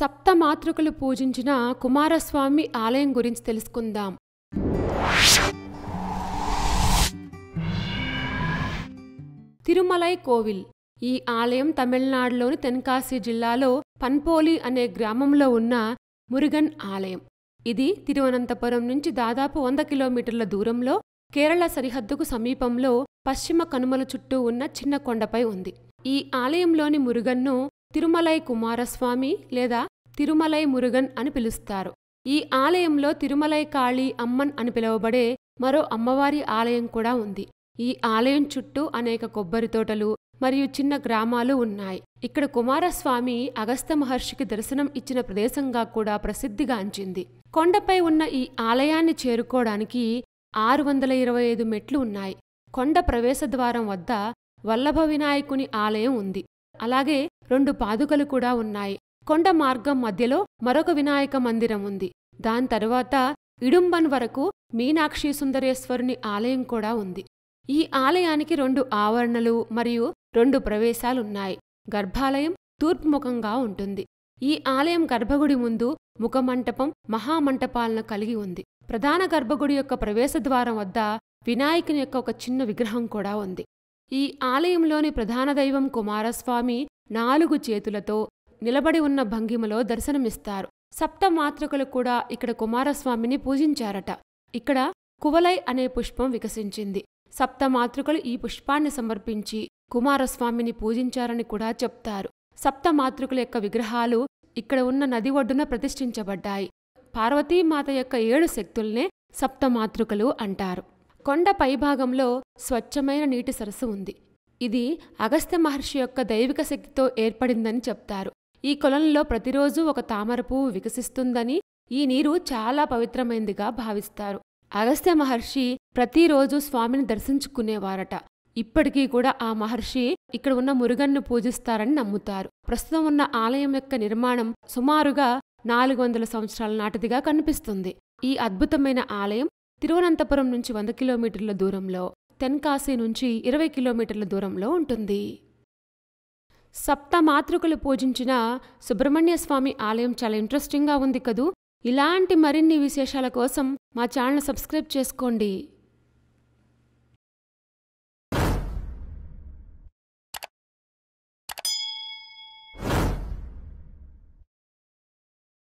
సప్తమాతృకలు పూజించిన కుమారస్వామి ఆలయం గురించి తెలుసుకుందాం. తిరుమలై కోవిల్. ఈ ఆలయం తమిళనాడులోని తెన్కాసి జిల్లాలో పన్పోలి అనే గ్రామంలో ఉన్న మురుగన్ ఆలయం. ఇది తిరువనంతపురం నుంచి దాదాపు 100 కిలోమీటర్ల దూరంలో కేరళ సరిహద్దుకు సమీపంలో పశ్చిమ కనుమల చుట్టూ ఉన్న చిన్న కొండపై ఉంది. ఈ ఆలయంలోని మురుగన్ను తిరుమలై కుమారస్వామి లేదా తిరుమలై మురుగన్ అని పిలుస్తారు. ఈ ఆలయంలో తిరుమలై కాళీ అమ్మన్ అని పిలువబడే మరో అమ్మవారి ఆలయం కూడా ఉంది. ఈ ఆలయం చుట్టూ అనేక కొబ్బరి తోటలు మరియు చిన్న గ్రామాలు ఉన్నాయి. ఇక్కడ కుమారస్వామి అగస్త్య మహర్షికి దర్శనం ఇచ్చిన ప్రదేశంగా కూడా ప్రసిద్ధిగాంచింది. కొండపై ఉన్న ఈ ఆలయాన్ని చేరుకోవడానికి 625 మెట్లు ఉన్నాయి. కొండ ప్రవేశద్వారం వద్ద వల్లభ వినాయకుని ఆలయం ఉంది. అలాగే 2 పాదుకలు కూడా ఉన్నాయి. కొండ మార్గం మధ్యలో మరొక వినాయక మందిరం ఉంది. దాని తరువాత ఇడుంబన్ వరకు మీనాక్షి సుందరేశ్వరుని ఆలయం కూడా ఉంది. ఈ ఆలయానికి 2 ఆవరణలు మరియు 2 ప్రవేశాలున్నాయి. గర్భాలయం తూర్పుముఖంగా ఉంటుంది. ఈ ఆలయం గర్భగుడి ముందు ముఖమంటపం, మహామంటపాలను కలిగి ఉంది. ప్రధాన గర్భగుడి యొక్క ప్రవేశద్వారం వద్ద వినాయకుని యొక్క ఒక చిన్న విగ్రహం కూడా ఉంది. ఈ ఆలయంలోని ప్రధాన దైవం కుమారస్వామి 4 చేతులతో నిలబడి ఉన్న భంగిమలో దర్శనమిస్తారు. సప్తమాతృకలు కూడా ఇక్కడ కుమారస్వామిని పూజించారట. ఇక్కడ కువలై అనే పుష్పం వికసించింది. సప్తమాతృకలు ఈ పుష్పాన్ని సమర్పించి కుమారస్వామిని పూజించారని కూడా చెప్తారు. సప్తమాతృకల యొక్క విగ్రహాలు ఇక్కడ ఉన్న నది ఒడ్డున ప్రతిష్ఠించబడ్డాయి. పార్వతీమాత యొక్క 7 శక్తుల్నే సప్తమాతృకలు అంటారు. కొండ పైభాగంలో స్వచ్ఛమైన నీటి సరస్సు ఉంది. ఇది అగస్త్య మహర్షి యొక్క దైవిక శక్తితో ఏర్పడిందని చెప్తారు. ఈ కొలంలో ప్రతిరోజూ ఒక తామర పువ్వు వికసిస్తుందని, ఈ నీరు చాలా పవిత్రమైందిగా భావిస్తారు. అగస్త్య మహర్షి ప్రతిరోజు స్వామిని దర్శించుకునేవారట. ఇప్పటికీ కూడా ఆ మహర్షి ఇక్కడ ఉన్న మురుగన్ను పూజిస్తారని నమ్ముతారు. ప్రస్తుతం ఉన్న ఆలయం యొక్క నిర్మాణం సుమారుగా 400 సంవత్సరాల నాటిదిగా కనిపిస్తుంది. ఈ అద్భుతమైన ఆలయం తిరువనంతపురం నుంచి 100 కిలోమీటర్ల దూరంలో, తెన్కాసి నుంచి 20 కిలోమీటర్ల దూరంలో ఉంటుంది. సప్తమాతృకలు పూజించిన సుబ్రహ్మణ్య స్వామి ఆలయం చాలా ఇంట్రెస్టింగ్గా ఉంది కదూ. ఇలాంటి మరిన్ని విశేషాల కోసం మా ఛానల్ సబ్స్క్రైబ్ చేసుకోండి.